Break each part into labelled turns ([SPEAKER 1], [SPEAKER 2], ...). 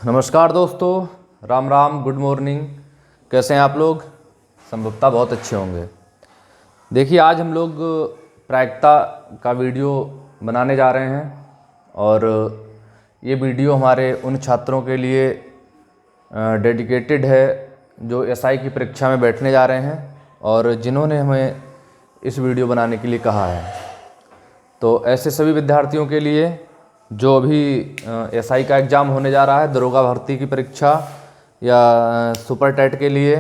[SPEAKER 1] नमस्कार दोस्तों, Ram Ram, good morning. कैसे हैं आप लोग? संभवतः बहुत अच्छे होंगे। देखिए, आज हम लोग प्रायिकता का वीडियो बनाने जा रहे हैं और ये वीडियो हमारे उन छात्रों के लिए डेडिकेटेड है जो एसआई की परीक्षा में बैठने जा रहे हैं और जिन्होंने हमें इस वीडियो बनाने के लिए कहा है। तो ऐसे सभी विद्यार्थियों के लिए जो अभी एसआई का एग्ज़ाम होने जा रहा है, दरोगा भर्ती की परीक्षा या सुपर टेट के लिए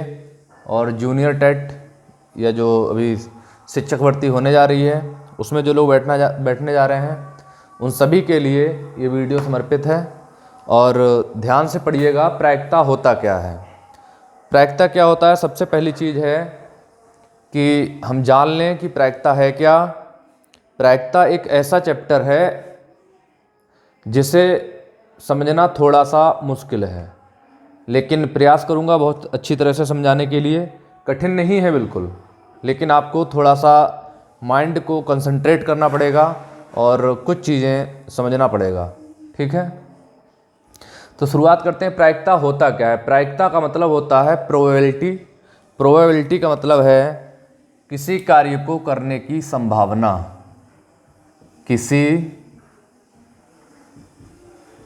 [SPEAKER 1] और जूनियर टेट या जो अभी शिक्षक भर्ती होने जा रही है उसमें जो लोग बैठने जा रहे हैं, उन सभी के लिए ये वीडियो समर्पित है। और ध्यान से पढ़िएगा, प्रायिकता होता क्या है। प्रायिकता क्या होता है? सबसे पहली चीज़ है कि हम जान लें कि प्रायिकता है क्या। प्रायिकता एक ऐसा चैप्टर है जिसे समझना थोड़ा सा मुश्किल है, लेकिन प्रयास करूंगा बहुत अच्छी तरह से समझाने के लिए। कठिन नहीं है बिल्कुल, लेकिन आपको थोड़ा सा माइंड को कंसंट्रेट करना पड़ेगा और कुछ चीज़ें समझना पड़ेगा। ठीक है, तो शुरुआत करते हैं। प्रायिकता होता क्या है? प्रायिकता का मतलब होता है प्रोबेबिलिटी। प्रोबेबिलिटी का मतलब है किसी कार्य को करने की संभावना। किसी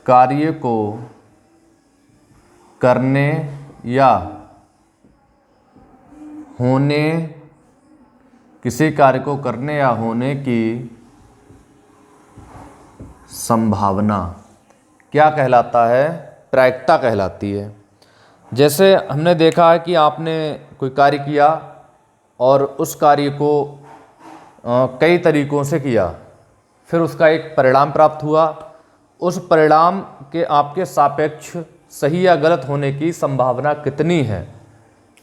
[SPEAKER 1] कार्य को करने या होने, किसी कार्य को करने या होने की संभावना क्या कहलाता है? प्रायिकता कहलाती है। जैसे हमने देखा है कि आपने कोई कार्य किया और उस कार्य को कई तरीकों से किया, फिर उसका एक परिणाम प्राप्त हुआ। उस परिणाम के आपके सापेक्ष सही या गलत होने की संभावना कितनी है?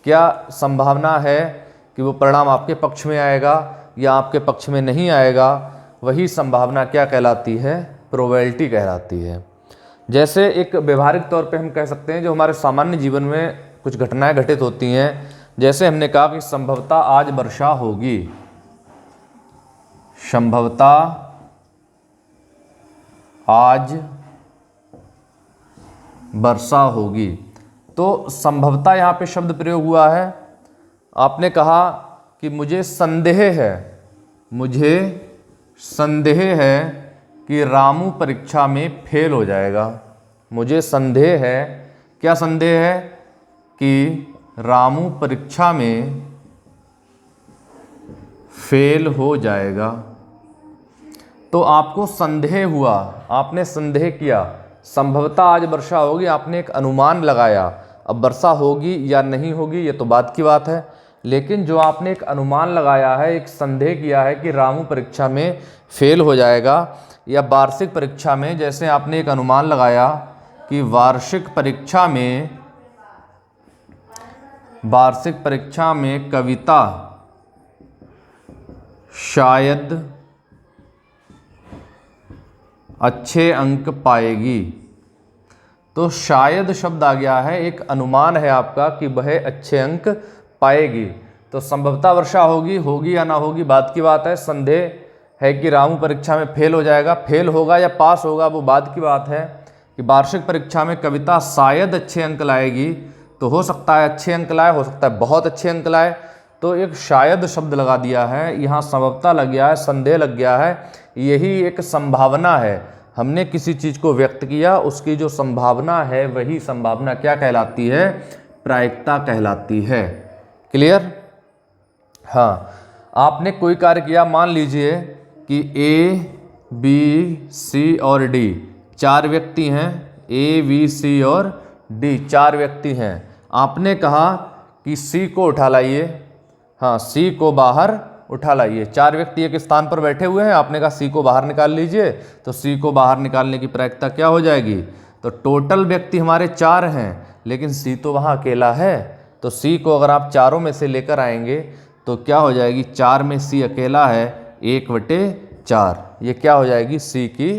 [SPEAKER 1] क्या संभावना है कि वो परिणाम आपके पक्ष में आएगा या आपके पक्ष में नहीं आएगा? वही संभावना क्या कहलाती है? प्रोबेबिलिटी कहलाती है। जैसे एक व्यवहारिक तौर पे हम कह सकते हैं, जो हमारे सामान्य जीवन में कुछ घटनाएं घटित होती हैं, जैसे हमने कहा कि संभवतः आज वर्षा होगी। संभवतः आज वर्षा होगी। तो संभवतः यहाँ पे शब्द प्रयोग हुआ है। आपने कहा कि मुझे संदेह है कि रामू परीक्षा में फेल हो जाएगा। मुझे संदेह है। क्या संदेह है? कि रामू परीक्षा में फेल हो जाएगा। तो आपको संदेह हुआ, आपने संदेह किया। संभवतः आज वर्षा होगी, आपने एक अनुमान लगाया। अब वर्षा होगी या नहीं होगी ये तो बाद की बात है, लेकिन जो आपने एक अनुमान लगाया है, एक संदेह किया है कि रामू परीक्षा में फेल हो जाएगा, या वार्षिक परीक्षा में जैसे आपने एक अनुमान लगाया कि वार्षिक परीक्षा में कविता शायद अच्छे अंक पाएगी। तो शायद शब्द आ गया है, एक अनुमान है आपका कि वह अच्छे अंक पाएगी। तो संभवतः वर्षा होगी या ना होगी बाद की बात है। संदेह है कि रामू परीक्षा में फेल हो जाएगा। फेल होगा या पास होगा वो बाद की बात है। कि वार्षिक परीक्षा में कविता शायद अच्छे अंक लाएगी, तो हो सकता है अच्छे अंक लाए, हो सकता है बहुत अच्छे अंक लाए। तो एक शायद शब्द लगा दिया है, यहाँ संभवतः लग गया है, संदेह लग गया है। यही एक संभावना है। हमने किसी चीज़ को व्यक्त किया, उसकी जो संभावना है वही संभावना क्या कहलाती है? प्रायिकता कहलाती है। क्लियर? हाँ, आपने कोई कार्य किया, मान लीजिए कि ए, बी, सी और डी 4 व्यक्ति हैं। ए, बी, सी और डी 4 व्यक्ति हैं। आपने कहा कि सी को उठा लाइए। हाँ, सी को बाहर उठा लाइए। 4 व्यक्ति एक स्थान पर बैठे हुए हैं, आपने कहा सी को बाहर निकाल लीजिए। तो सी को बाहर निकालने की प्रायिकता क्या हो जाएगी? तो टोटल व्यक्ति हमारे 4 हैं, लेकिन सी तो वहाँ अकेला है। तो सी को अगर आप चारों में से लेकर आएंगे तो क्या हो जाएगी? 4 में सी अकेला है, 1/4। ये क्या हो जाएगी? सी की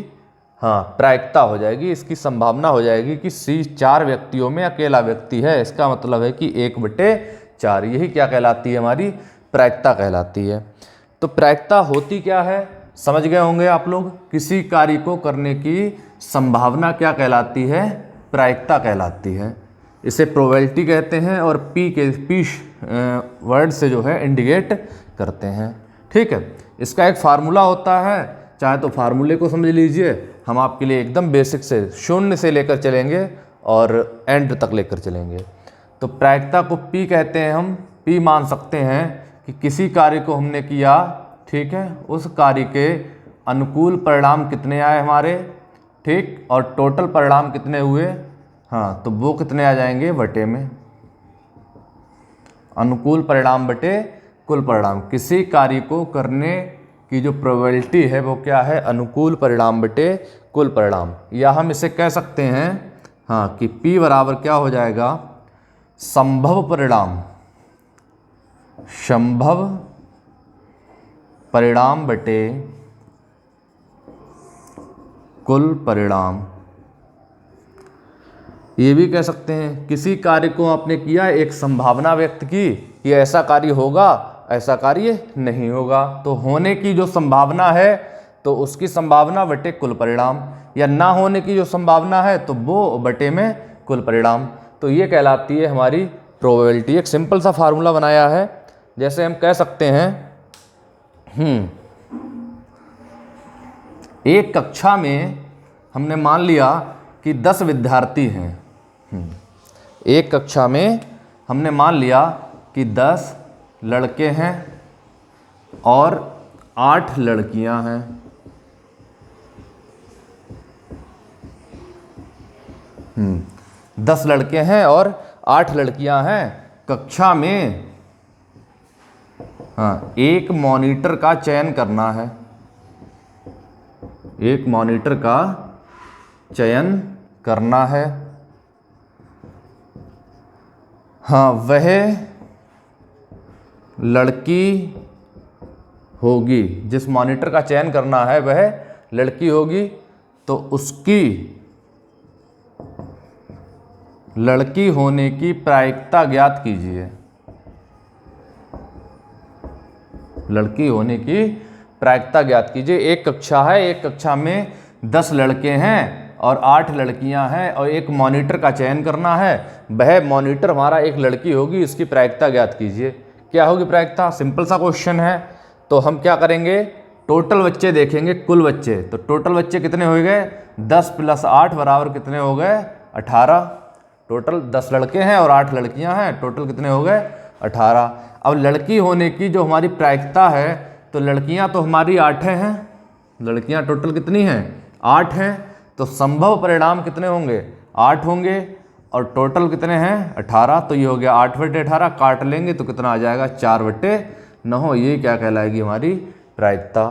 [SPEAKER 1] प्रायिकता हो जाएगी। इसकी संभावना हो जाएगी कि सी 4 व्यक्तियों में अकेला व्यक्ति है। इसका मतलब है कि 1/4। यही क्या कहलाती है? हमारी प्रायिकता कहलाती है। तो प्रायिकता होती क्या है समझ गए होंगे आप लोग। किसी कार्य को करने की संभावना क्या कहलाती है? प्रायिकता कहलाती है। इसे प्रोबेबिलिटी कहते हैं और पी वर्ड से जो है इंडिकेट करते हैं। ठीक है, इसका एक फार्मूला होता है, चाहे तो फार्मूले को समझ लीजिए, हम आपके लिए एकदम बेसिक से शून्य से लेकर चलेंगे और एंड तक लेकर चलेंगे। तो प्रायिकता को पी कहते हैं, हम पी मान सकते हैं कि किसी कार्य को हमने किया, ठीक है, उस कार्य के अनुकूल परिणाम कितने आए हमारे, ठीक, और टोटल परिणाम कितने हुए, हाँ, तो वो कितने आ जाएंगे बटे में, अनुकूल परिणाम बटे कुल परिणाम। किसी कार्य को करने की जो प्रोबेबिलिटी है वो क्या है, अनुकूल परिणाम बटे कुल परिणाम। या हम इसे कह सकते हैं, हाँ, कि P बराबर क्या हो जाएगा, संभव परिणाम, संभव परिणाम बटे कुल परिणाम। ये भी कह सकते हैं किसी कार्य को आपने किया, एक संभावना व्यक्त की कि ऐसा कार्य होगा, ऐसा कार्य नहीं होगा, तो होने की जो संभावना है तो उसकी संभावना बटे कुल परिणाम, या ना होने की जो संभावना है तो वो बटे में कुल परिणाम। तो ये कहलाती है हमारी प्रोबेबिलिटी। एक सिंपल सा फार्मूला बनाया है, जैसे हम कह सकते हैं, एक कक्षा में हमने मान लिया कि 10 विद्यार्थी हैं। एक कक्षा में हमने मान लिया कि 10 लड़के हैं और 8 लड़कियां हैं। दस लड़के हैं और 8 लड़कियां हैं कक्षा में। हाँ, एक मॉनिटर का चयन करना है, एक मॉनिटर का चयन करना है। हाँ, वह लड़की होगी, जिस मॉनिटर का चयन करना है वह लड़की होगी, तो उसकी लड़की होने की प्रायिकता ज्ञात कीजिए। लड़की होने की प्रायिकता ज्ञात कीजिए। एक कक्षा है, एक कक्षा में 10 लड़के हैं और 8 लड़कियां हैं और एक मॉनिटर का चयन करना है, वह मॉनिटर हमारा एक लड़की होगी, इसकी प्रायिकता ज्ञात कीजिए। क्या होगी प्रायिकता, सिंपल सा क्वेश्चन है। तो हम क्या करेंगे, टोटल बच्चे देखेंगे, कुल बच्चे। तो टोटल बच्चे कितने हो गए, 10 + 8 बराबर कितने हो गए, 18। टोटल 10 लड़के हैं और 8 लड़कियां हैं, टोटल कितने हो गए, 18। अब लड़की होने की जो हमारी प्रायिकता है, तो लड़कियां तो हमारी 8 हैं, लड़कियां टोटल कितनी हैं, 8 हैं, तो संभव परिणाम कितने होंगे, 8 होंगे, और टोटल कितने हैं, 18। तो ये हो गया 8/18, काट लेंगे तो कितना आ जाएगा, 4/9। ये क्या कहलाएगी, हमारी प्रायिकता।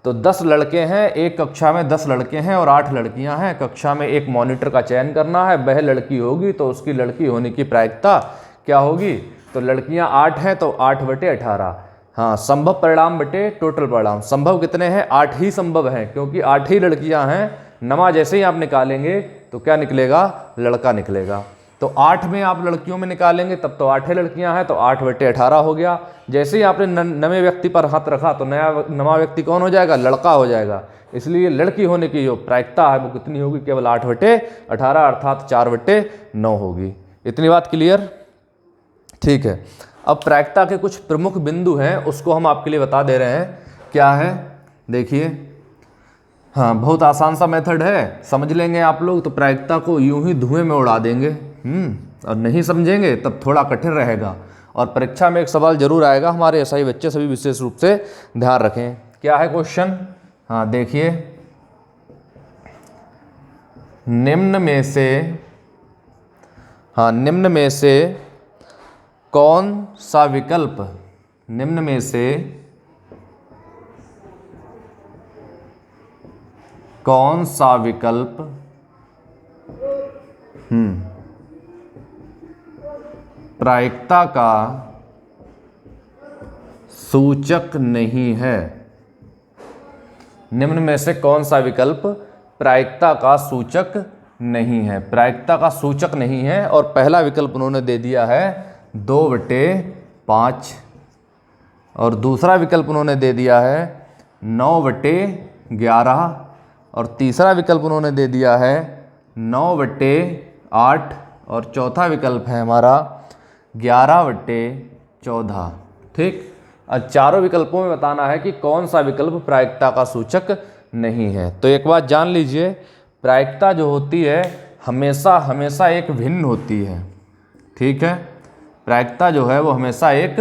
[SPEAKER 1] तो 10 लड़के हैं, एक कक्षा में 10 लड़के हैं और 8 लड़कियां हैं, कक्षा में एक मॉनिटर का चयन करना है, वह लड़की होगी, तो उसकी लड़की होने की प्रायिकता क्या होगी, तो लड़कियां 8 हैं तो 8/18। हाँ, संभव परिणाम बटे टोटल परिणाम। संभव कितने हैं, 8 ही संभव हैं, क्योंकि 8 ही लड़कियां हैं। नमा जैसे ही आप निकालेंगे तो क्या निकलेगा, लड़का निकलेगा। तो 8 में आप लड़कियों में निकालेंगे तब तो 8 लड़कियां हैं, तो 8/18 हो गया। जैसे ही आपने नवे व्यक्ति पर हाथ रखा तो नवा व्यक्ति कौन हो जाएगा, लड़का हो जाएगा। इसलिए लड़की होने की जो प्रायिकता है वो कितनी होगी, केवल 8/18 अर्थात 4/9 होगी। इतनी बात क्लियर, ठीक है। अब प्रायिकता के कुछ प्रमुख बिंदु हैं, उसको हम आपके लिए बता दे रहे हैं। क्या है, देखिए, हाँ, बहुत आसान सा मेथड है, समझ लेंगे आप लोग तो प्रायिकता को यूं ही धुएं में उड़ा देंगे। और नहीं समझेंगे तब थोड़ा कठिन रहेगा, और परीक्षा में एक सवाल जरूर आएगा, हमारे एसआई बच्चे सभी विशेष रूप से ध्यान रखें। क्या है क्वेश्चन, हाँ देखिए, निम्न में से कौन सा विकल्प, निम्न में से कौन सा विकल्प प्रायिकता का सूचक नहीं है। निम्न में से कौन सा विकल्प प्रायिकता का सूचक नहीं है, प्रायिकता का सूचक नहीं है। और पहला विकल्प उन्होंने दे दिया है 2/5, और दूसरा विकल्प उन्होंने दे दिया है 9/11, और तीसरा विकल्प उन्होंने दे दिया है 9/8। 8 और चौथा विकल्प है हमारा 11/14। ठीक, अब चारों विकल्पों में बताना है कि कौन सा विकल्प प्रायिकता का सूचक नहीं है। तो एक बात जान लीजिए, प्रायिकता जो होती है हमेशा हमेशा एक भिन्न होती है। ठीक है, प्रायिकता जो है वो हमेशा एक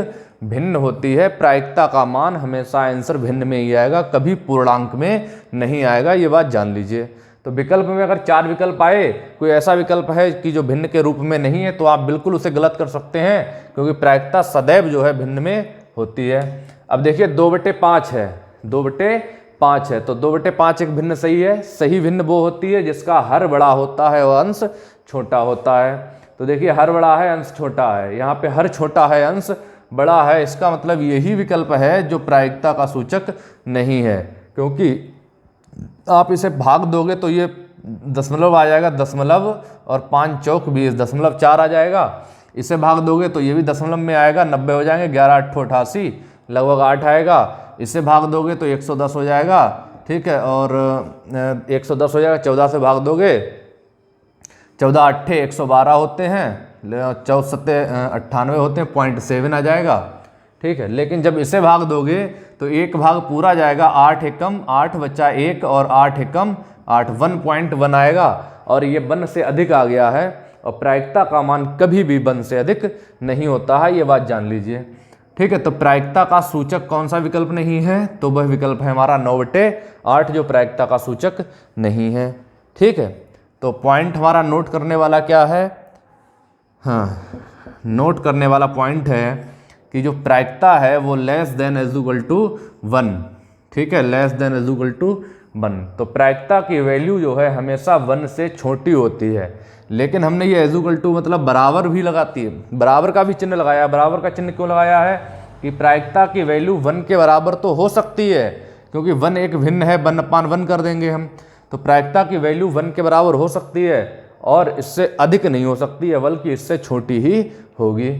[SPEAKER 1] भिन्न होती है। प्रायिकता का मान हमेशा आंसर भिन्न में ही आएगा, कभी पूर्णांक में नहीं आएगा, ये बात जान लीजिए। तो विकल्प में अगर 4 विकल्प आए, कोई ऐसा विकल्प है कि जो भिन्न के रूप में नहीं है, तो आप बिल्कुल उसे गलत कर सकते हैं, क्योंकि प्रायिकता सदैव जो है भिन्न में होती है। अब देखिए 2/5 है, 2/5 है, तो 2/5 एक भिन्न सही है। सही भिन्न वो होती है जिसका हर बड़ा होता है और अंश छोटा होता है। तो देखिए हर बड़ा है, अंश छोटा है, यहाँ पे हर छोटा है, अंश बड़ा है, इसका मतलब यही विकल्प है जो प्रायिकता का सूचक नहीं है। क्योंकि आप इसे भाग दोगे तो ये दशमलव आ जाएगा, दशमलव और 5 चौक 20, 0.4 आ जाएगा। इसे भाग दोगे तो ये भी दशमलव में आएगा, 90 हो जाएंगे, 11 8 88 लगभग 8 आएगा। इसे भाग दोगे तो 110 हो जाएगा। ठीक है, और 110 हो जाएगा, 14 से भाग दोगे, 14 8 112 होते हैं, 14 7 98 होते हैं, 0.7 आ जाएगा। ठीक है, लेकिन जब इसे भाग दोगे तो एक भाग पूरा जाएगा, 8 एकम 8 बचा 1 और 8 एकम 8, 1.1 आएगा, और ये 1 से अधिक आ गया है। और प्रायिकता का मान कभी भी 1 से अधिक नहीं होता है, ये बात जान लीजिए। ठीक है, तो प्रायिकता का सूचक कौन सा विकल्प नहीं है, तो वह विकल्प है हमारा 9/8 जो प्रायिकता का सूचक नहीं है। ठीक है, तो पॉइंट हमारा नोट करने वाला क्या है, हाँ, नोट करने वाला पॉइंट है कि जो प्रायिकता है वो less than is equal to 1। ठीक है, less than is equal to 1। तो प्रायिकता की वैल्यू जो है हमेशा 1 से छोटी होती है। लेकिन हमने ये इज इक्वल टू मतलब बराबर भी लगाती है, बराबर का भी चिन्ह लगाया। बराबर का चिन्ह क्यों लगाया है कि प्रायिकता की वैल्यू 1 के बराबर तो हो सकती है, क्योंकि 1 एक भिन्न है, 1/1 कर देंगे हम। तो प्रायिकता की वैल्यू 1 के बराबर हो सकती है और इससे अधिक नहीं हो सकती है, बल्कि इससे छोटी ही होगी।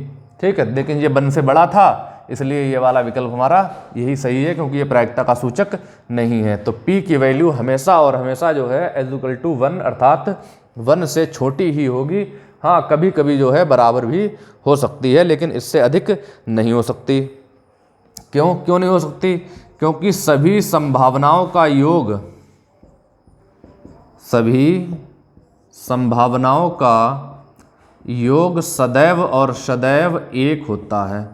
[SPEAKER 1] ठीक है, लेकिन ये 1 से बड़ा था, इसलिए ये वाला विकल्प हमारा यही सही है, क्योंकि ये प्रायिकता का सूचक नहीं है। तो P की वैल्यू हमेशा और हमेशा जो है इज इक्वल टू 1 अर्थात 1 से छोटी ही होगी। हाँ, कभी कभी जो है बराबर भी हो सकती है, लेकिन इससे अधिक नहीं हो सकती। क्यों नहीं हो सकती? क्योंकि सभी संभावनाओं का योग, सभी संभावनाओं का योग सदैव और सदैव 1 होता है।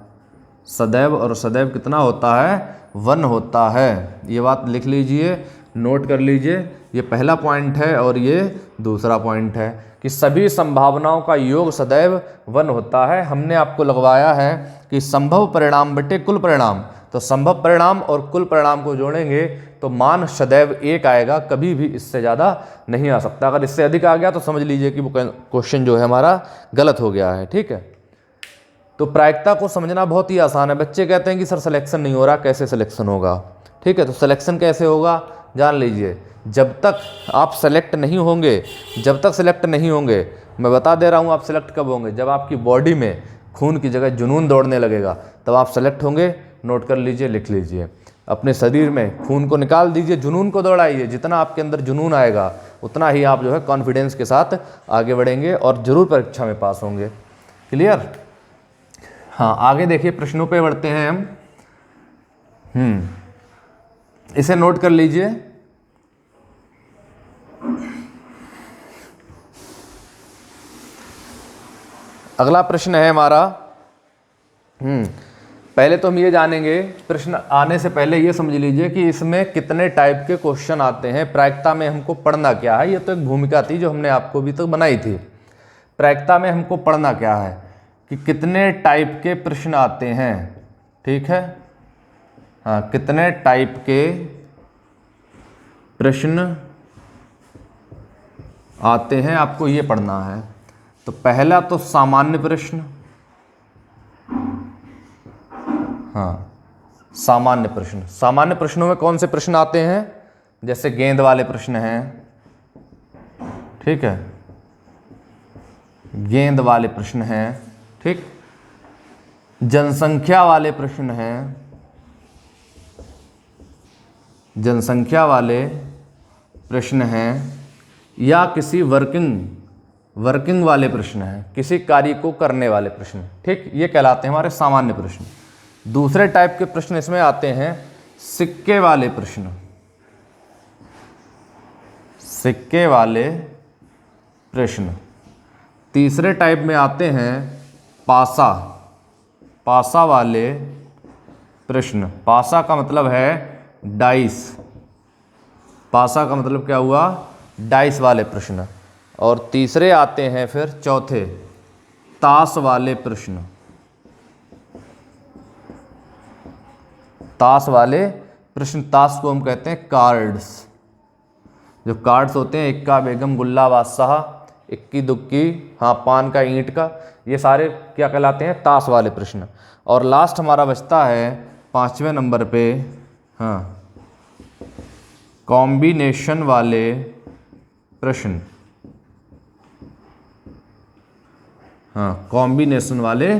[SPEAKER 1] सदैव और सदैव कितना होता है? 1 होता है। ये बात लिख लीजिए, नोट कर लीजिए। ये पहला पॉइंट है और ये दूसरा पॉइंट है कि सभी संभावनाओं का योग सदैव 1 होता है। हमने आपको लगवाया है कि संभव परिणाम बटे कुल परिणाम, तो संभव परिणाम और कुल परिणाम को जोड़ेंगे तो मान सदैव 1 आएगा, कभी भी इससे ज़्यादा नहीं आ सकता। अगर इससे अधिक आ गया तो समझ लीजिए कि वो क्वेश्चन जो है हमारा गलत हो गया है। ठीक है, तो प्रायिकता को समझना बहुत ही आसान है। बच्चे कहते हैं कि सर सिलेक्शन नहीं हो रहा, कैसे सिलेक्शन होगा? ठीक है, तो सिलेक्शन कैसे होगा जान लीजिए। जब तक आप सेलेक्ट नहीं होंगे, जब तक सिलेक्ट नहीं होंगे, मैं बता दे रहा हूँ आप सिलेक्ट कब होंगे, जब आपकी बॉडी में खून की जगह जुनून दौड़ने लगेगा, तब आप सेलेक्ट होंगे। नोट कर लीजिए, लिख लीजिए। अपने शरीर में खून को निकाल दीजिए, जुनून को दौड़ाइए। जितना आपके अंदर जुनून आएगा उतना ही आप जो है कॉन्फिडेंस के साथ आगे बढ़ेंगे और ज़रूर परीक्षा में पास होंगे। क्लियर? हाँ, आगे देखिए, प्रश्नों पे बढ़ते हैं हम। इसे नोट कर लीजिए। अगला प्रश्न है हमारा, पहले तो हम ये जानेंगे, प्रश्न आने से पहले ये समझ लीजिए कि इसमें कितने टाइप के क्वेश्चन आते हैं। प्रायिकता में हमको पढ़ना क्या है, ये तो एक भूमिका थी जो हमने आपको अभी तक बनाई थी। प्रायिकता में हमको पढ़ना क्या है कि कितने टाइप के प्रश्न आते हैं। ठीक है, हाँ, कितने टाइप के प्रश्न आते हैं आपको ये पढ़ना है। तो पहला तो सामान्य प्रश्न, हाँ, सामान्य प्रश्न। सामान्य प्रश्नों में कौन से प्रश्न आते हैं? जैसे गेंद वाले प्रश्न हैं। ठीक है, गेंद वाले प्रश्न हैं। ठीक, जनसंख्या वाले प्रश्न हैं, जनसंख्या वाले प्रश्न हैं, या किसी वर्किंग वाले प्रश्न हैं, किसी कार्य को करने वाले प्रश्न, ठीक, ये कहलाते हैं हमारे सामान्य प्रश्न। दूसरे टाइप के प्रश्न इसमें आते हैं सिक्के वाले प्रश्न, सिक्के वाले प्रश्न। तीसरे टाइप में आते हैं पासा, पासा वाले प्रश्न। पासा का मतलब है डाइस, पासा का मतलब क्या हुआ, डाइस वाले प्रश्न। और तीसरे आते हैं फिर चौथे ताश वाले प्रश्न, ताश वाले प्रश्न। ताश को हम कहते हैं कार्ड्स, जो कार्ड्स होते हैं, इक्का बेगम गुल्ला बादशाह, इक्की दुक्की, हाँ पान का ईंट का, ये सारे क्या कहलाते हैं, ताश वाले प्रश्न। और लास्ट हमारा बचता है 5वें नंबर पे, हाँ कॉम्बिनेशन वाले प्रश्न, हाँ कॉम्बिनेशन वाले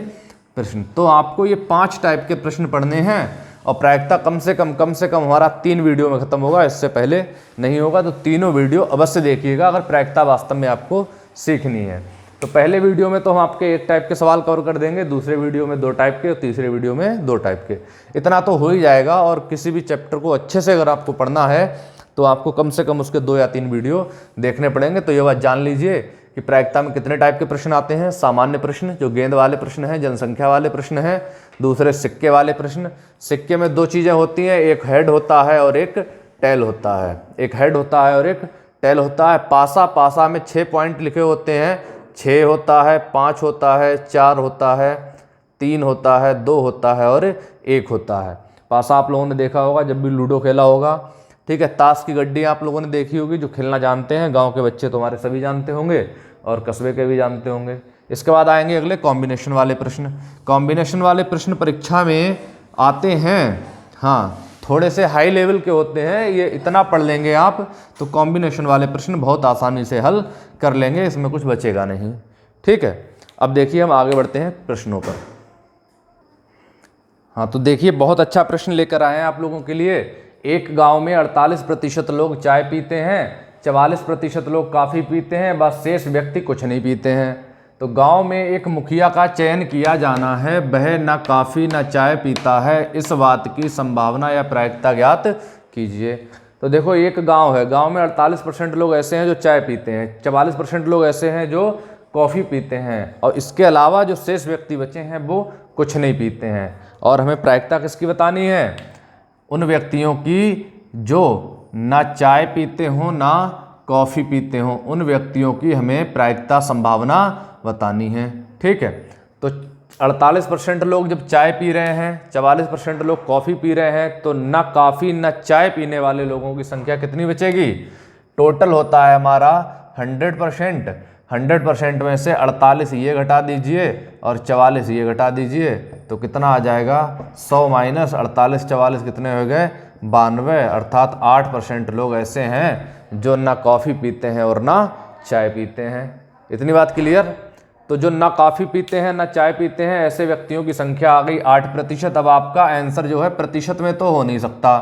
[SPEAKER 1] प्रश्न। तो आपको ये 5 टाइप के प्रश्न पढ़ने हैं और प्रायिकता कम से कम हमारा 3 वीडियो में ख़त्म होगा, इससे पहले नहीं होगा। तो तीनों वीडियो अवश्य देखिएगा अगर प्रायिकता वास्तव में आपको सीखनी है। तो पहले वीडियो में तो हम आपके 1 टाइप के सवाल कवर कर देंगे, दूसरे वीडियो में 2 टाइप के और तीसरे वीडियो में 2 टाइप के। इतना तो हो ही जाएगा। और किसी भी चैप्टर को अच्छे से अगर आपको पढ़ना है तो आपको कम से कम उसके 2 या 3 वीडियो देखने पड़ेंगे। तो ये बात जान लीजिए कि प्रायिकता में कितने टाइप के प्रश्न आते हैं। सामान्य प्रश्न जो गेंद वाले प्रश्न हैं, जनसंख्या वाले प्रश्न हैं, दूसरे सिक्के वाले प्रश्न। सिक्के में 2 चीज़ें होती हैं, एक हेड होता है और एक टेल होता है, एक हेड होता है और एक टेल होता है। पासा, पासा में 6 पॉइंट लिखे होते हैं, 6 होता है, 5 होता है, 4 होता है, 3 होता है, 2 होता है और 1 होता है। पासा आप लोगों ने देखा होगा जब भी लूडो खेला होगा, ठीक है। ताश की गड्डी आप लोगों ने देखी होगी, जो खेलना जानते हैं, गांव के बच्चे तो हमारे सभी जानते होंगे और कस्बे के भी जानते होंगे। इसके बाद आएंगे अगले कॉम्बिनेशन वाले प्रश्न। कॉम्बिनेशन वाले प्रश्न परीक्षा में आते हैं, हाँ थोड़े से हाई लेवल के होते हैं, ये इतना पढ़ लेंगे आप तो कॉम्बिनेशन वाले प्रश्न बहुत आसानी से हल कर लेंगे, इसमें कुछ बचेगा नहीं, ठीक है। अब देखिए हम आगे बढ़ते हैं प्रश्नों पर। हाँ तो देखिए बहुत अच्छा प्रश्न लेकर आए हैं आप लोगों के लिए। एक गांव में 48% लोग चाय पीते हैं, 44% लोग कॉफ़ी पीते हैं, बस शेष व्यक्ति कुछ नहीं पीते हैं। तो गांव में एक मुखिया का चयन किया जाना है, वह न कॉफ़ी न चाय पीता है, इस बात की संभावना या प्रायिकता ज्ञात कीजिए। तो देखो एक गांव है, गांव में 48% लोग ऐसे हैं जो चाय पीते हैं, 44% लोग ऐसे हैं जो कॉफ़ी पीते हैं, और इसके अलावा जो शेष व्यक्ति बचे हैं वो कुछ नहीं पीते हैं। और हमें प्रायिकता किसकी बतानी है, उन व्यक्तियों की जो ना चाय पीते हों ना कॉफ़ी पीते हों, उन व्यक्तियों की हमें प्रायिकता संभावना बतानी है, ठीक है। तो 48% लोग जब चाय पी रहे हैं, 44% लोग कॉफ़ी पी रहे हैं, तो ना कॉफ़ी ना चाय पीने वाले लोगों की संख्या कितनी बचेगी। टोटल होता है हमारा 100%, 100% में से 48 ये घटा दीजिए और 44 ये घटा दीजिए, तो कितना आ जाएगा 100 माइनस 48, 44 कितने हो गए 92, अर्थात 8% लोग ऐसे हैं जो ना कॉफ़ी पीते हैं और ना चाय पीते हैं। इतनी बात क्लियर। तो जो ना कॉफ़ी पीते हैं ना चाय पीते हैं ऐसे व्यक्तियों की संख्या आ गई 8%। अब आपका आंसर जो है प्रतिशत में तो हो नहीं सकता,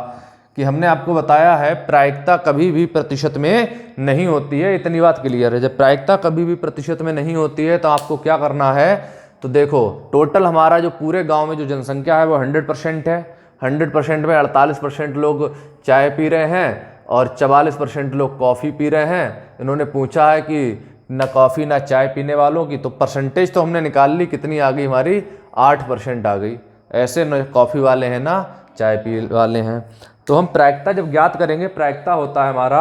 [SPEAKER 1] कि हमने आपको बताया है प्रायिकता कभी भी प्रतिशत में नहीं होती है, इतनी बात क्लियर है। जब प्रायिकता कभी भी प्रतिशत में नहीं होती है तो आपको क्या करना है, तो देखो टोटल हमारा जो पूरे गांव में जो जनसंख्या है वो 100% है, 100% में 48% लोग चाय पी रहे हैं और 44% लोग कॉफ़ी पी रहे हैं। इन्होंने पूछा है कि ना कॉफ़ी ना चाय पीने वालों की, तो परसेंटेज तो हमने निकाल ली, कितनी आ गई हमारी 8% आ गई। ऐसे न कॉफ़ी वाले हैं ना चाय पी वाले हैं। तो हम प्रायिकता जब ज्ञात करेंगे, प्रायिकता होता है हमारा,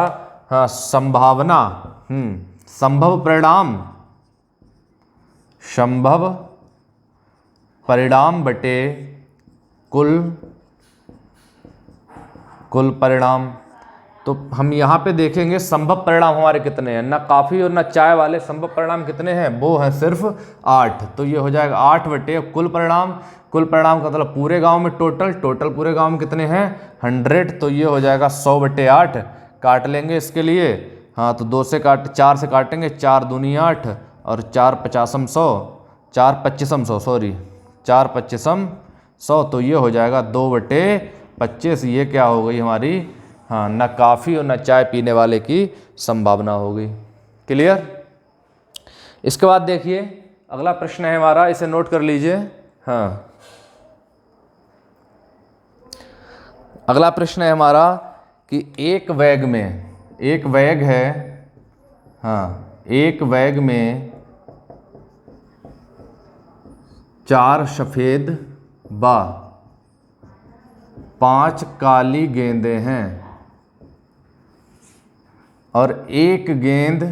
[SPEAKER 1] हाँ संभावना, संभव परिणाम, संभव परिणाम बटे कुल परिणाम। तो हम यहाँ पे देखेंगे संभव परिणाम हमारे कितने हैं, ना कॉफ़ी और ना चाय वाले संभव परिणाम कितने हैं, वो हैं सिर्फ 8। तो ये हो जाएगा 8 बटे कुल परिणाम। कुल परिणाम का मतलब पूरे गांव में टोटल पूरे गांव में कितने हैं 100, तो ये हो जाएगा 100 बटे 8। काट लेंगे इसके लिए, हाँ तो 2 से 4 से काटेंगे, 4 दूनी 8 और 4 पचासम 100, 4 पच्चीसम 100, सॉरी 4 पच्चीसम 100, तो ये हो जाएगा 2 बटे 25। ये क्या हो गई हमारी, हाँ ना कॉफ़ी और ना चाय पीने वाले की संभावना होगी। क्लियर। इसके बाद देखिए अगला प्रश्न है हमारा, इसे नोट कर लीजिए। हाँ, अगला प्रश्न है हमारा कि एक वेग है, हाँ, एक वेग में 4 सफ़ेद व 5 काली गेंदें हैं और एक गेंद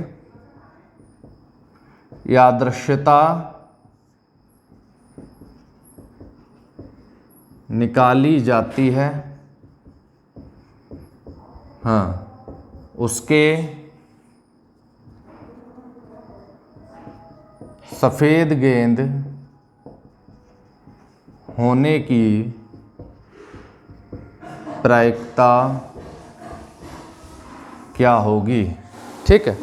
[SPEAKER 1] यादृच्छता निकाली जाती है। हाँ, उसके सफ़ेद गेंद होने की प्रायिकता क्या होगी? ठीक है।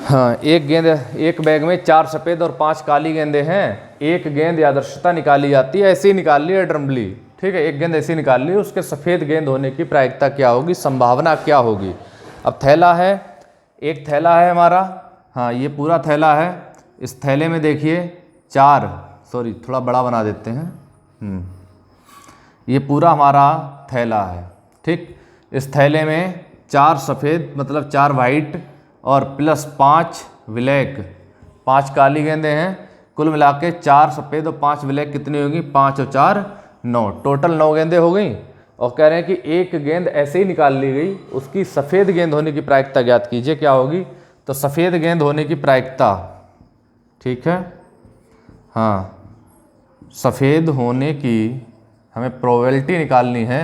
[SPEAKER 1] हाँ, एक बैग में 4 सफ़ेद और 5 काली गेंदें हैं, एक गेंद यादृच्छता निकाली जाती है, ऐसे ही निकाल ली रैंडमली। ठीक है, एक गेंद ऐसी निकाल ली, उसके सफ़ेद गेंद होने की प्रायिकता क्या होगी, संभावना क्या होगी? अब थैला है, एक थैला है हमारा, हाँ ये पूरा थैला है। इस थैले में देखिए थोड़ा बड़ा बना देते हैं। ये पूरा हमारा थैला है। ठीक, इस थैले में 4 सफ़ेद मतलब 4 वाइट और प्लस 5 ब्लैक, 5 काली गेंदें हैं। कुल मिला के 4 सफ़ेद और 5 ब्लैक कितनी होगी? 5 और 4 9, टोटल 9 गेंदें हो गई। और कह रहे हैं कि एक गेंद ऐसे ही निकाल ली गई, उसकी सफ़ेद गेंद होने की प्रायिकता ज्ञात कीजिए, क्या होगी? तो सफ़ेद गेंद होने की प्रायिकता, ठीक है, हाँ, सफ़ेद होने की हमें प्रोबेबिलिटी निकालनी है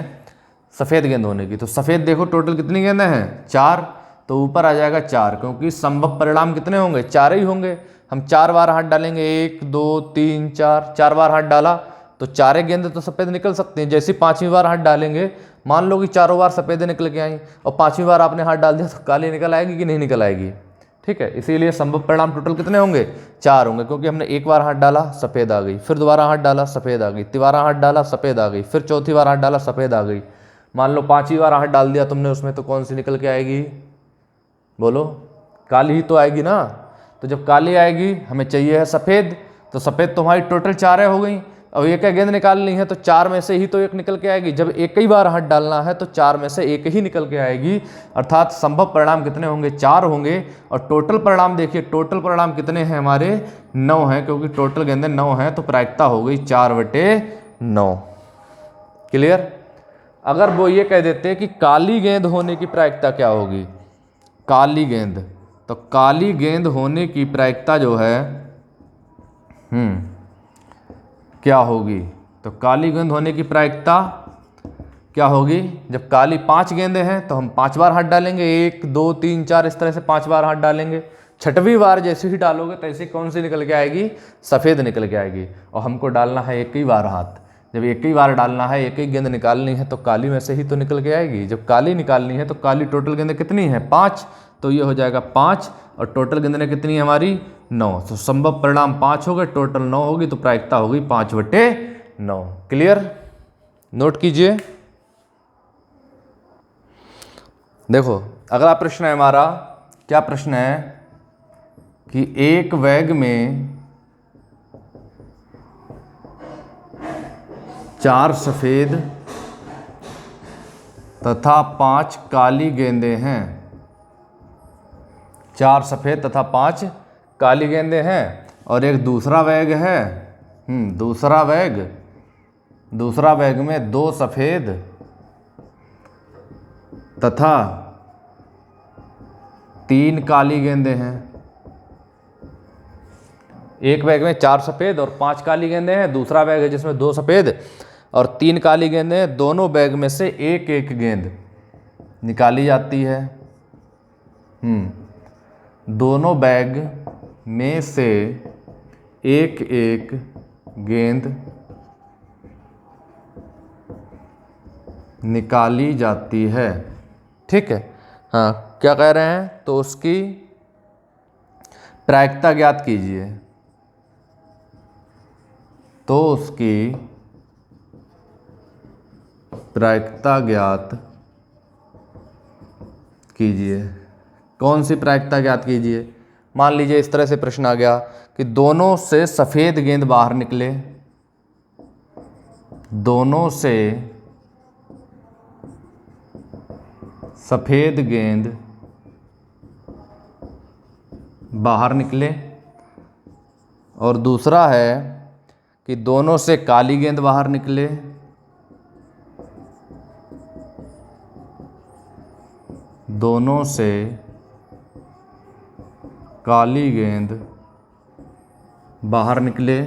[SPEAKER 1] सफ़ेद गेंद होने की। तो सफ़ेद देखो टोटल कितनी गेंदें हैं? 4, तो ऊपर आ जाएगा 4, क्योंकि संभव परिणाम कितने होंगे? 4 ही होंगे। हम 4 बार हाथ डालेंगे, 1 2 3 4 बार हाथ डाला तो 4 गेंद तो सफ़ेद निकल सकती हैं। जैसे 5वीं बार हाथ डालेंगे, मान लो कि 4 बार सफ़ेद निकल के आई और 5वीं बार आपने हाथ डाल दिया तो काली निकल आएगी कि नहीं निकल आएगी? ठीक है, इसीलिए संभव परिणाम टोटल कितने होंगे? 4 होंगे, क्योंकि हमने एक बार हाथ डाला सफ़ेद आ गई, फिर दोबारा हाथ डाला सफ़ेद आ गई, तिबारा हाथ डाला सफ़ेद आ गई, फिर चौथी बार हाथ डाला सफ़ेद आ गई। मान लो 5वीं बार हाथ डाल दिया तुमने उसमें, तो कौन सी निकल के आएगी? बोलो, काली ही तो आएगी ना। तो जब काली आएगी हमें चाहिए है सफ़ेद, तो सफ़ेद तो हमारी टोटल 4 हो गई। अब एक गेंद निकालनी है तो 4 में से ही तो एक निकल के आएगी। जब एक ही बार हाथ डालना है तो 4 में से एक ही निकल के आएगी, अर्थात संभव परिणाम कितने होंगे? 4 होंगे। और टोटल परिणाम देखिए, टोटल परिणाम कितने हैं हमारे? 9 हैं, क्योंकि टोटल गेंदें 9 हैं, तो प्रायिकता हो गई 4/9। क्लियर? अगर वो ये कह देते कि काली गेंद होने की प्रायिकता क्या होगी? काली गेंद, तो काली गेंद होने की प्रायिकता जो है क्या होगी? तो काली गेंद होने की प्रायिकता क्या होगी? जब काली 5 गेंदें हैं तो हम 5 बार हाथ डालेंगे, 1 2 3 4 इस तरह से 5 बार हाथ डालेंगे। 6वीं बार जैसे ही डालोगे तैसे कौन सी निकल के आएगी? सफ़ेद निकल के आएगी। और हमको डालना है एक ही बार हाथ। जब एक ही बार डालना है, एक ही गेंद निकालनी है, तो काली में से ही तो निकल के आएगी। जब काली निकालनी है तो काली टोटल गेंदें कितनी है? 5, तो ये हो जाएगा 5, और टोटल गेंदें कितनी है हमारी? 9। तो संभव परिणाम 5 हो गए, टोटल 9 होगी, तो प्रायिकता हो गई 5/9। क्लियर? नोट कीजिए। देखो अगला प्रश्न है हमारा, क्या प्रश्न है कि एक बैग में 4 सफ़ेद तथा 5 काली गेंदें हैं। 4 सफ़ेद तथा 5 काली गेंदें हैं। और एक दूसरा बैग है, दूसरा बैग में 2 सफ़ेद तथा 3 काली गेंदें हैं। एक बैग में 4 सफ़ेद और 5 काली गेंदें हैं, दूसरा बैग है जिसमें 2 सफ़ेद और 3 काली गेंदें हैं। दोनों बैग में से एक एक गेंद निकाली जाती है। दोनों बैग में से एक एक गेंद निकाली जाती है। ठीक है, हाँ, क्या कह रहे हैं? तो उसकी प्रायिकता ज्ञात कीजिए। तो उसकी प्रायिकता ज्ञात कीजिए। कौन सी प्रायिकता ज्ञात कीजिए? मान लीजिए इस तरह से प्रश्न आ गया कि दोनों से सफ़ेद गेंद बाहर निकले, दोनों से सफ़ेद गेंद बाहर निकले, और दूसरा है कि दोनों से काली गेंद बाहर निकले, दोनों से काली गेंद बाहर निकले,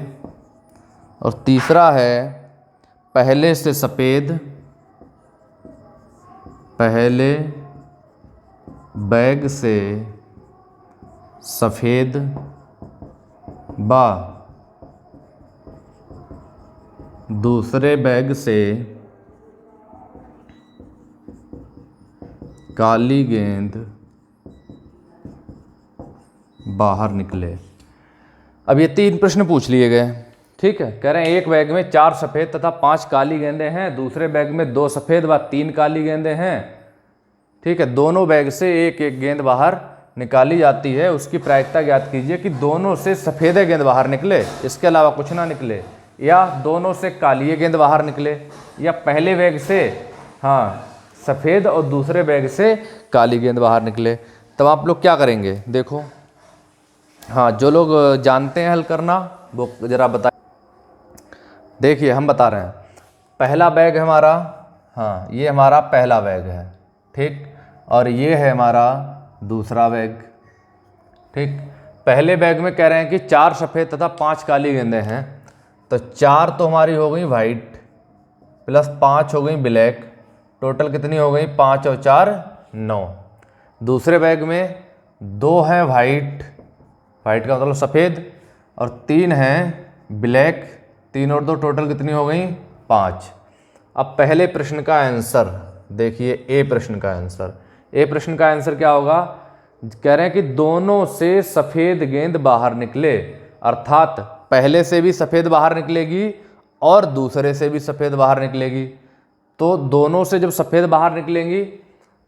[SPEAKER 1] और तीसरा है पहले से सफ़ेद, पहले बैग से सफ़ेद व दूसरे बैग से काली गेंद बाहर निकले। अब ये 3 प्रश्न पूछ लिए गए, ठीक है। कह रहे हैं एक बैग में 4 सफ़ेद तथा 5 काली गेंदें हैं, दूसरे बैग में 2 सफ़ेद व 3 काली गेंदें हैं, ठीक है। दोनों बैग से एक एक गेंद बाहर निकाली जाती है, उसकी प्रायिकता ज्ञात कीजिए कि दोनों से सफ़ेद गेंद बाहर निकले, इसके अलावा कुछ ना निकले, या दोनों से काली गेंद बाहर निकले, या पहले बैग से सफ़ेद और दूसरे बैग से काली गेंद बाहर निकले। तब आप लोग क्या करेंगे, देखो जो लोग जानते हैं हल करना वो ज़रा बताएं। देखिए हम बता रहे हैं, पहला बैग हमारा, ये हमारा पहला बैग है, ठीक, और ये है हमारा दूसरा बैग, ठीक। पहले बैग में कह रहे हैं कि 4 सफ़ेद तथा 5 काली गेंदें हैं, तो 4 तो हमारी हो गई वाइट प्लस 5 हो गई ब्लैक, टोटल कितनी हो गई 5 और 4 9। दूसरे बैग में 2 हैं वाइट, वाइट का मतलब सफ़ेद, और 3 हैं ब्लैक, 3 और 2 टोटल कितनी हो गई 5। अब पहले प्रश्न का आंसर देखिए, ए प्रश्न का आंसर, ए प्रश्न का आंसर क्या होगा, कह रहे हैं कि दोनों से सफ़ेद गेंद बाहर निकले, अर्थात पहले से भी सफ़ेद बाहर निकलेगी और दूसरे से भी सफ़ेद बाहर निकलेगी। तो दोनों से जब सफ़ेद बाहर निकलेंगी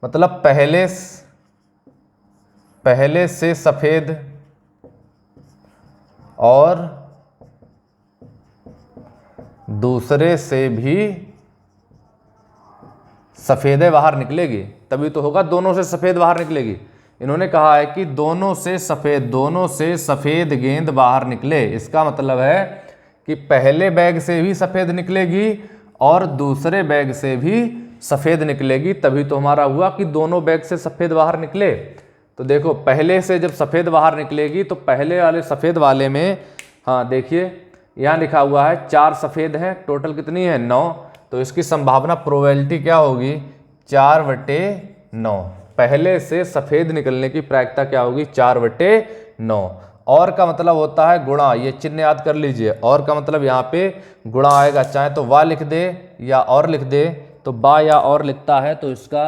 [SPEAKER 1] मतलब पहले से सफ़ेद और दूसरे से भी सफ़ेदें बाहर निकलेगी, तभी तो होगा दोनों से सफ़ेद बाहर निकलेगी। इन्होंने कहा है कि दोनों से सफ़ेद गेंद बाहर निकले, इसका मतलब है कि पहले बैग से भी सफ़ेद निकलेगी और दूसरे बैग से भी सफ़ेद निकलेगी, तभी तो हमारा हुआ कि दोनों बैग से सफ़ेद बाहर निकले। तो देखो पहले से जब सफ़ेद बाहर निकलेगी तो पहले वाले सफ़ेद वाले में देखिए यहाँ लिखा हुआ है 4 सफ़ेद हैं, टोटल कितनी है 9, तो इसकी संभावना प्रोबेबिलिटी क्या होगी 4/9। पहले से सफ़ेद निकलने की प्रायिकता क्या होगी 4/9। और का मतलब होता है गुणा, ये चिन्ह याद कर लीजिए, और का मतलब यहाँ पे गुणा आएगा, चाहे तो वा लिख दे या और लिख दे, तो बा या और लिखता है तो इसका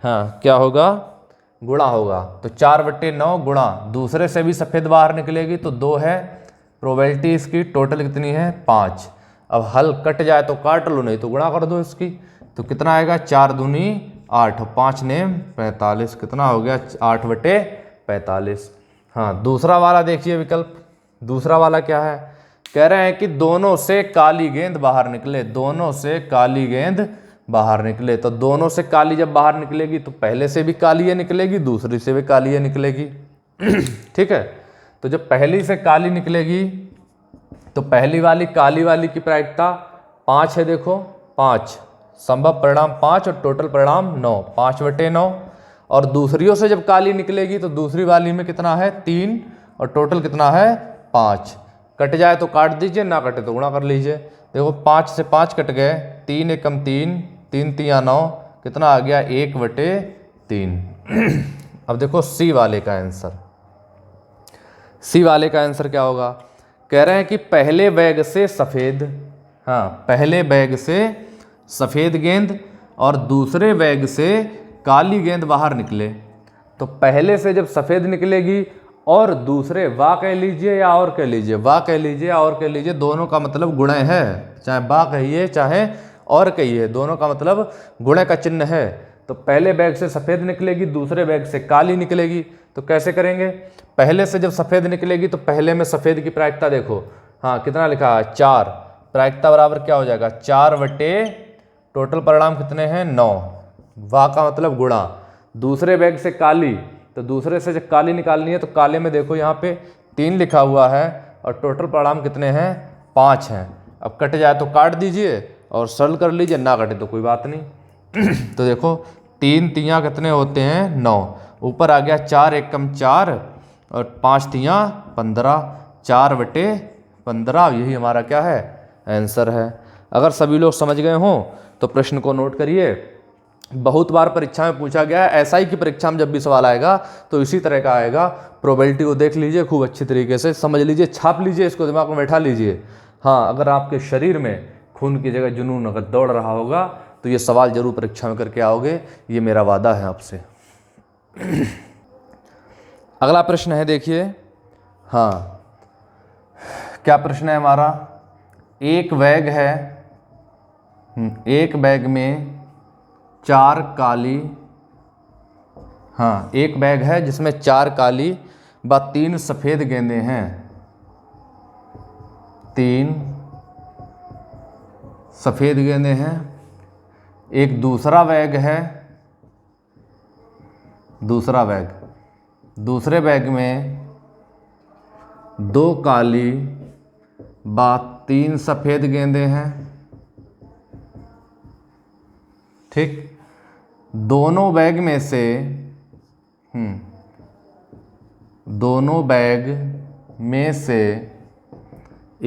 [SPEAKER 1] क्या होगा गुणा होगा। तो 4/9 गुणा दूसरे से भी सफ़ेद बाहर निकलेगी तो 2 है, प्रोबेबिलिटी इसकी टोटल कितनी है 5। अब हल कट जाए तो काट लो, नहीं तो गुणा कर दो इसकी, तो कितना आएगा 4 दूनी 8, 5 ने 45, कितना हो गया 8/45। दूसरा वाला देखिए विकल्प, दूसरा वाला क्या है, कह रहे हैं कि दोनों से काली गेंद बाहर निकले, दोनों से काली गेंद बाहर निकले। तो दोनों से काली जब बाहर निकलेगी तो पहले से भी काली निकलेगी, दूसरी से भी काली निकलेगी ठीक है। तो जब पहली से काली निकलेगी तो पहली वाली काली वाली की प्रायिकता 5 है, देखो 5, संभव परिणाम 5 और टोटल परिणाम 9, 5/9। और दूसरियों से जब काली निकलेगी तो दूसरी वाली में कितना है 3 और टोटल कितना है 5। कट जाए तो काट दीजिए, ना कटे तो गुणा कर लीजिए। देखो 5 से 5 कट गए, 3 एकम 3, 3 3 9, कितना आ गया 1/3 अब देखो सी वाले का आंसर, सी वाले का आंसर क्या होगा, कह रहे हैं कि पहले बैग से सफ़ेद, पहले बैग से सफ़ेद गेंद और दूसरे बैग से काली गेंद बाहर निकले। तो पहले से जब सफ़ेद निकलेगी और दूसरे वा कह लीजिए या और कह लीजिए, वा कह लीजिए या और कह लीजिए, दोनों का मतलब गुणय है, चाहे बा कहिए चाहे और कहिए, दोनों का मतलब गुणय का चिन्ह है। तो पहले बैग से सफ़ेद निकलेगी, दूसरे बैग से काली निकलेगी, तो कैसे करेंगे, पहले से जब सफ़ेद निकलेगी तो पहले में सफ़ेद की प्रायिकता देखो, हाँ कितना लिखा है 4, प्रायिकता बराबर क्या हो जाएगा 4 बटे टोटल परिणाम कितने हैं 9, वाह का मतलब गुणा। दूसरे बैग से काली, तो दूसरे से जब काली निकालनी है तो काले में देखो यहाँ पे 3 लिखा हुआ है और टोटल परिणाम कितने हैं 5 हैं। अब कट जाए तो काट दीजिए और सरल कर लीजिए, ना कटे तो कोई बात नहीं। तो देखो 3 तियाँ कितने होते हैं 9, ऊपर आ गया 4 एक कम 4 और 5 तियाँ 15, 4 बटे 15, यही हमारा क्या है आंसर है। अगर सभी लोग समझ गए हों तो प्रश्न को नोट करिए। बहुत बार परीक्षा में पूछा गया है, एसआई की परीक्षा में जब भी सवाल आएगा तो इसी तरह का आएगा। प्रोबेबिलिटी को देख लीजिए, खूब अच्छी तरीके से समझ लीजिए, छाप लीजिए, इसको दिमाग में बैठा लीजिए। हाँ, अगर आपके शरीर में खून की जगह जुनून अगर दौड़ रहा होगा तो ये सवाल जरूर परीक्षा में करके आओगे, ये मेरा वादा है आपसे। अगला प्रश्न है, देखिए, हाँ क्या प्रश्न है हमारा, एक बैग है, एक बैग में 4 काली, हाँ एक बैग है जिसमें 4 काली व 3 सफ़ेद गेंदें हैं, 3 सफ़ेद गेंदें हैं। एक दूसरा बैग है, दूसरा बैग, दूसरे बैग में 2 काली व 3 सफ़ेद गेंदें हैं, ठीक। दोनों बैग में से दोनों बैग में से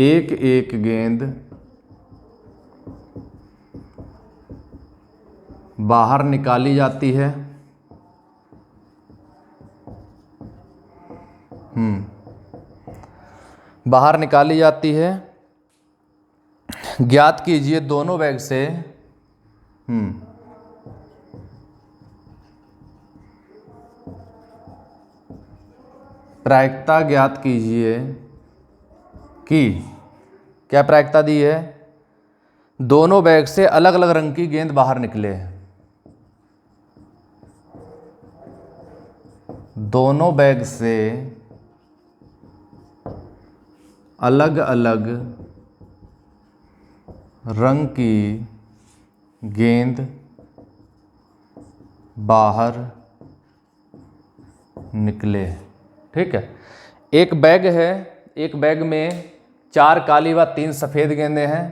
[SPEAKER 1] एक एक गेंद बाहर निकाली जाती है, बाहर निकाली जाती है। ज्ञात कीजिए दोनों बैग से प्रायिकता ज्ञात कीजिए कि, क्या प्रायिकता दी है, दोनों बैग से अलग अलग रंग की गेंद बाहर निकले, दोनों बैग से अलग अलग रंग की गेंद बाहर निकले, ठीक है। एक बैग है, एक बैग में 4 काली व 3 सफ़ेद गेंदें हैं।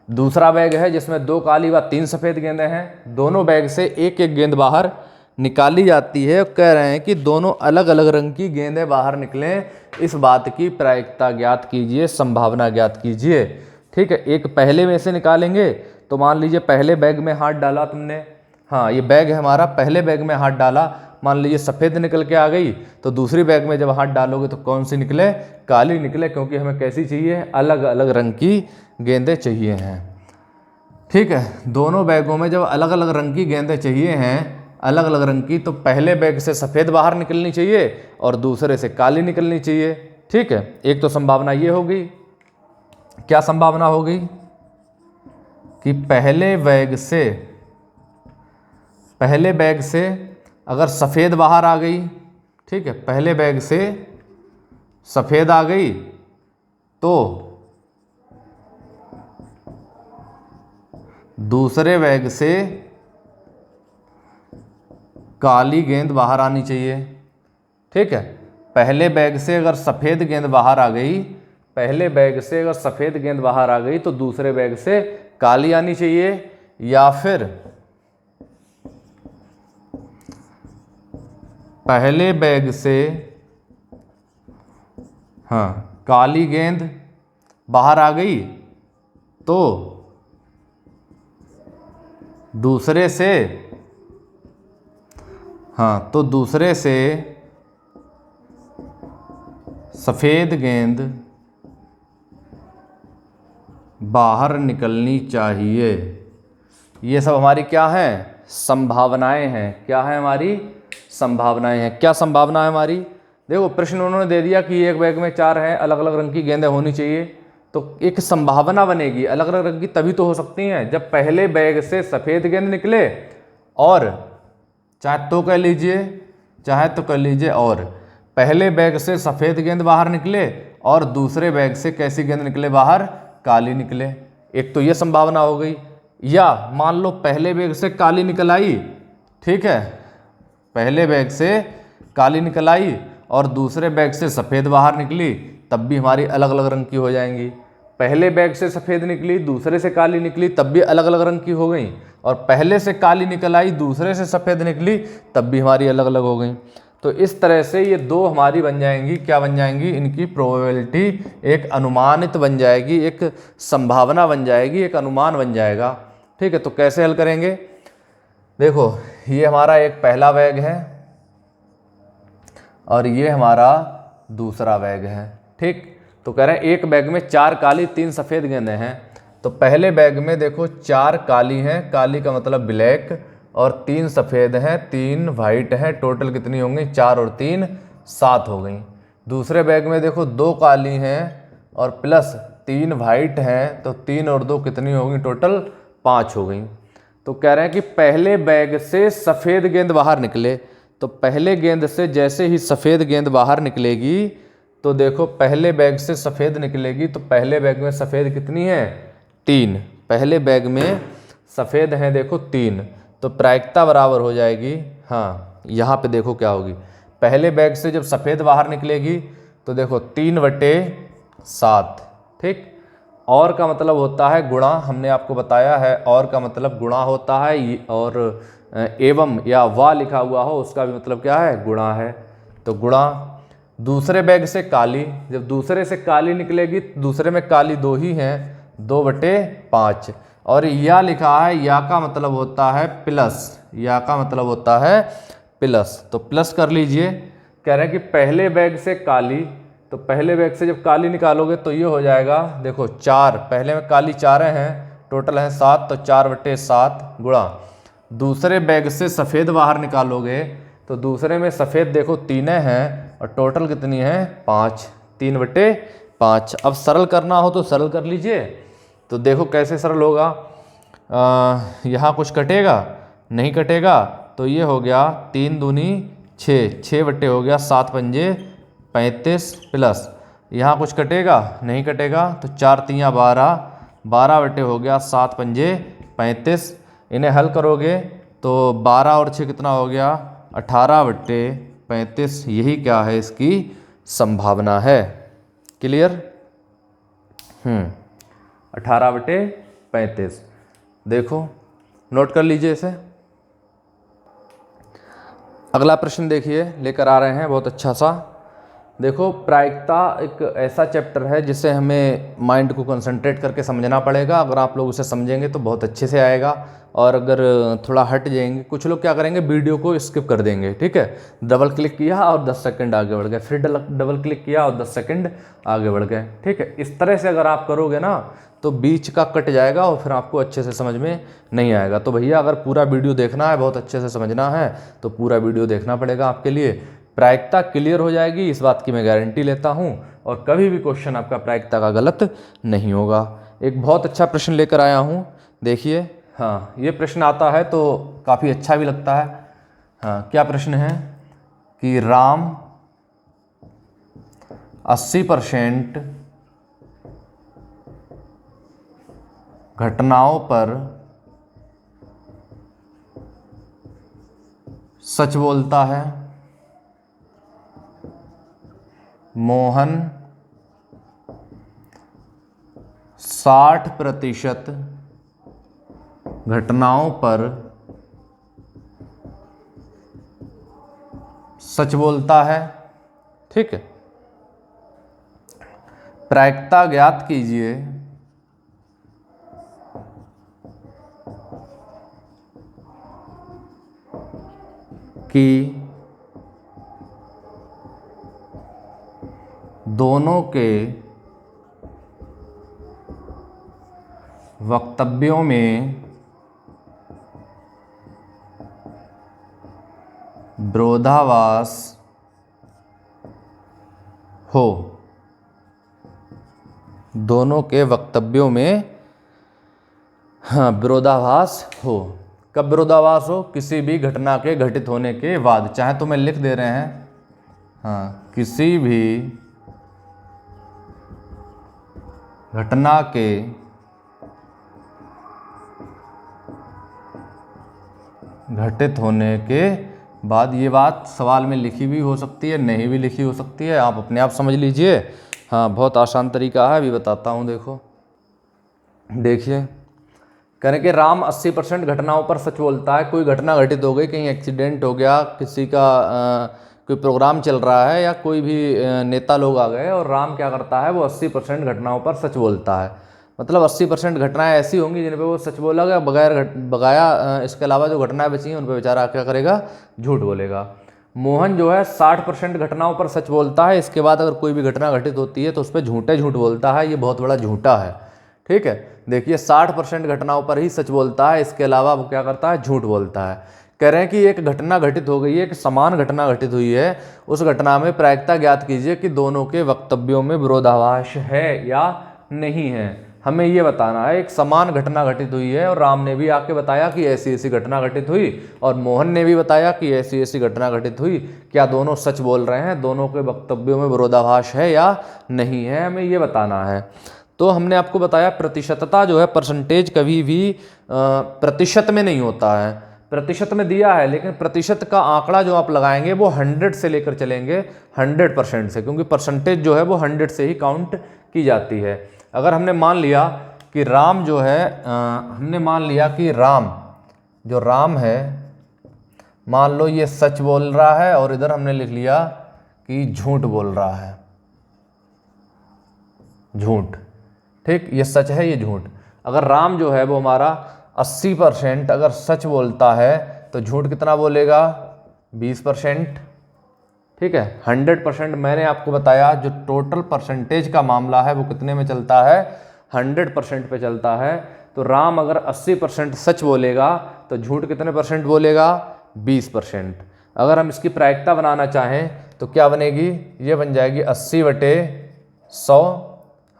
[SPEAKER 1] दूसरा बैग है जिसमें 2 काली व 3 सफ़ेद गेंदें हैं। दोनों बैग से एक एक गेंद बाहर निकाली जाती है। कह रहे हैं कि दोनों अलग अलग रंग की गेंदें बाहर निकलें, इस बात की प्रायिकता ज्ञात कीजिए, संभावना ज्ञात कीजिए, ठीक है। एक पहले में से निकालेंगे तो मान लीजिए पहले बैग में हाथ डाला तुमने, हाँ ये बैग है हमारा, पहले बैग में हाथ डाला, मान लीजिए सफ़ेद निकल के आ गई, तो दूसरी बैग में जब हाथ डालोगे तो कौन सी निकले, काली निकले, क्योंकि हमें कैसी चाहिए, अलग अलग रंग की गेंदें चाहिए हैं, ठीक है। दोनों बैगों में जब अलग अलग रंग की गेंदें चाहिए हैं, अलग अलग रंग की, तो पहले बैग से सफ़ेद बाहर निकलनी चाहिए और दूसरे से काली निकलनी चाहिए, ठीक है। एक तो संभावना ये होगी, क्या संभावना होगी कि पहले बैग से अगर सफ़ेद बाहर आ गई, ठीक है, पहले बैग से सफ़ेद आ गई तो दूसरे बैग से काली गेंद बाहर आनी चाहिए, ठीक है। पहले बैग से अगर सफ़ेद गेंद बाहर आ गई, पहले बैग से अगर सफ़ेद गेंद बाहर आ गई तो दूसरे बैग से काली आनी चाहिए, या फिर पहले बैग से हाँ काली गेंद बाहर आ गई तो दूसरे से सफ़ेद गेंद बाहर निकलनी चाहिए। ये सब हमारी क्या हैं, संभावनाएं हैं। क्या है हमारी, संभावनाएं हैं। क्या संभावना है हमारी, देखो प्रश्न उन्होंने दे दिया कि एक बैग में 4 हैं, अलग अलग रंग की गेंदें होनी चाहिए, तो एक संभावना बनेगी। अलग अलग रंग की तभी तो हो सकती हैं जब पहले बैग से सफ़ेद गेंद निकले और चाहे तो कह लीजिए, चाहे तो कर लीजिए। और पहले बैग से सफ़ेद गेंद बाहर निकले और दूसरे बैग से कैसी गेंद निकले बाहर, काली निकले। एक तो ये संभावना हो गई। या मान लो पहले बैग से काली निकल आई, ठीक है, पहले बैग से काली निकल आई और दूसरे बैग से सफ़ेद बाहर निकली, तब भी हमारी अलग अलग रंग की हो जाएंगी। पहले बैग से सफ़ेद निकली, दूसरे से काली निकली, तब भी अलग अलग रंग की हो गई। और पहले से काली निकल आई, दूसरे से सफ़ेद निकली, तब भी हमारी अलग अलग हो गई। तो इस तरह से ये दो हमारी बन जाएंगी, क्या बन जाएंगी, इनकी प्रोबेबिलिटी एक अनुमानित बन जाएगी, एक संभावना बन जाएगी, एक अनुमान बन जाएगा। ठीक है, तो कैसे हल करेंगे? देखो, ये हमारा एक पहला बैग है और ये हमारा दूसरा बैग है। ठीक, तो कह रहे हैं एक बैग में 4 काली 3 सफ़ेद गेंदें हैं। तो पहले बैग में देखो 4 काली हैं, काली का मतलब ब्लैक, और 3 सफ़ेद हैं, 3 वाइट हैं। टोटल कितनी होंगी, 4 और 3 7 हो गई। दूसरे बैग में देखो 2 काली हैं और प्लस 3 वाइट हैं, तो 3 और 2 कितनी होगी, टोटल 5 हो गई। तो कह रहे हैं कि पहले बैग से सफ़ेद गेंद बाहर निकले। तो पहले गेंद से जैसे ही सफ़ेद गेंद बाहर निकलेगी, तो देखो पहले बैग से सफ़ेद निकलेगी, तो पहले बैग में सफ़ेद कितनी है, 3। पहले बैग में सफ़ेद हैं देखो 3, तो प्रायिकता बराबर हो जाएगी, हाँ यहाँ पे देखो क्या होगी, पहले बैग से जब सफ़ेद बाहर निकलेगी तो देखो 3/7। ठीक, और का मतलब होता है गुणा, हमने आपको बताया है और का मतलब गुणा होता है, और एवं या वा लिखा हुआ हो उसका भी मतलब क्या है, गुणा है। तो गुणा दूसरे बैग से काली, जब दूसरे से काली निकलेगी, दूसरे में काली 2 ही हैं, 2/5। और या लिखा है, या का मतलब होता है प्लस, या का मतलब होता है प्लस, तो प्लस कर लीजिए। कह रहे हैं कि पहले बैग से काली, तो पहले बैग से जब काली निकालोगे तो ये हो जाएगा, देखो 4, पहले में काली 4 हैं, टोटल है 7, तो 4/7 गुणा दूसरे बैग से सफ़ेद बाहर निकालोगे, तो दूसरे में सफ़ेद देखो 3 हैं और टोटल कितनी है 5, 3/5। अब सरल करना हो तो सरल कर लीजिए। तो देखो कैसे सरल होगा, यहाँ कुछ कटेगा, नहीं कटेगा, तो ये हो गया 3 दूनी 6, 6 बट्टे हो गया 7 पंजे 35, प्लस यहाँ कुछ कटेगा, नहीं कटेगा, तो 4 तियाँ 12, 12 बट्टे हो गया 7 पंजे 35। इन्हें हल करोगे तो 12 और 6 कितना हो गया, 18/35। यही क्या है, इसकी संभावना है। क्लियर? 18/35। देखो नोट कर लीजिए इसे। अगला प्रश्न देखिए, लेकर आ रहे हैं बहुत अच्छा सा। देखो, प्रायिकता एक ऐसा चैप्टर है जिसे हमें माइंड को कंसंट्रेट करके समझना पड़ेगा। अगर आप लोग उसे समझेंगे तो बहुत अच्छे से आएगा, और अगर थोड़ा हट जाएंगे, कुछ लोग क्या करेंगे, वीडियो को स्किप कर देंगे। ठीक है, डबल क्लिक किया और 10 सेकंड आगे बढ़ गए, फिर डबल क्लिक किया और 10 सेकंड आगे बढ़ गए। ठीक है, इस तरह से अगर आप करोगे ना तो बीच का कट जाएगा और फिर आपको अच्छे से समझ में नहीं आएगा। तो भैया अगर पूरा वीडियो देखना है, बहुत अच्छे से समझना है, तो पूरा वीडियो देखना पड़ेगा आपके लिए। प्रायिकता क्लियर हो जाएगी, इस बात की मैं गारंटी लेता हूं, और कभी भी क्वेश्चन आपका प्रायिकता का गलत नहीं होगा। एक बहुत अच्छा प्रश्न लेकर आया हूं, देखिए। हाँ, ये प्रश्न आता है तो काफ़ी अच्छा भी लगता है। हाँ, क्या प्रश्न है कि राम 80% घटनाओं पर सच बोलता है, मोहन 60% घटनाओं पर सच बोलता है। ठीक है, प्रायिकता ज्ञात कीजिए कि दोनों के वक्तव्यों में विरोधाभास हो। दोनों के वक्तव्यों में हाँ विरोधाभास हो। कब विरोधाभास हो? किसी भी घटना के घटित होने के बाद। चाहे तो मैं लिख दे रहे हैं, हाँ, किसी भी घटना के घटित होने के बाद। ये बात सवाल में लिखी भी हो सकती है, नहीं भी लिखी हो सकती है, आप अपने आप समझ लीजिए। हाँ, बहुत आसान तरीका है, अभी बताता हूँ। देखो, देखिए, कहने के राम 80% घटनाओं पर सच बोलता है। कोई घटना घटित हो गई, कहीं एक्सीडेंट हो गया, किसी का कोई प्रोग्राम चल रहा है, या कोई भी नेता लोग आ गए, और राम क्या करता है, वो 80% घटनाओं पर सच बोलता है। मतलब 80% घटनाएं ऐसी होंगी जिन पे वो सच बोलेगा, बगाया इसके अलावा जो घटनाएं बची हैं उन पे बेचारा क्या करेगा, झूठ बोलेगा। मोहन जो है 60% घटनाओं पर सच बोलता है, इसके बाद अगर कोई भी घटना घटित होती है तो उस पर झूठ बोलता है। ये बहुत बड़ा झूठा है, ठीक है। देखिए, 60% घटनाओं पर ही सच बोलता है, इसके अलावा वो क्या करता है, झूठ बोलता है। कह रहे हैं कि एक घटना घटित हो गई है, एक समान घटना घटित हुई है, उस घटना में प्रायिकता ज्ञात कीजिए कि दोनों के वक्तव्यों में विरोधाभास है या नहीं है। हमें ये बताना है, एक समान घटना घटित हुई है और राम ने भी आके बताया कि ऐसी ऐसी घटना घटित हुई, और मोहन ने भी बताया कि ऐसी ऐसी घटना घटित हुई, क्या दोनों सच बोल रहे हैं, दोनों के वक्तव्यों में विरोधाभास है या नहीं है, हमें ये बताना है। तो हमने आपको बताया प्रतिशतता जो है, परसेंटेज कभी भी प्रतिशत में नहीं होता है। प्रतिशत में दिया है, लेकिन प्रतिशत का आंकड़ा जो आप लगाएंगे वो 100 से लेकर चलेंगे, 100% से, क्योंकि परसेंटेज जो है वो 100 से ही काउंट की जाती है। अगर हमने मान लिया कि राम जो है, हमने मान लिया कि राम है, मान लो ये सच बोल रहा है, और इधर हमने लिख लिया कि झूठ बोल रहा है, झूठ, ठीक, ये सच है, ये झूठ। अगर राम जो है वो हमारा 80% अगर सच बोलता है तो झूठ कितना बोलेगा, 20%, ठीक है। 100% मैंने आपको बताया जो टोटल परसेंटेज का मामला है वो कितने में चलता है, 100% पे चलता है। तो राम अगर 80% सच बोलेगा तो झूठ कितने परसेंट बोलेगा, 20%। अगर हम इसकी प्रायिकता बनाना चाहें तो क्या बनेगी, ये बन जाएगी 80/100,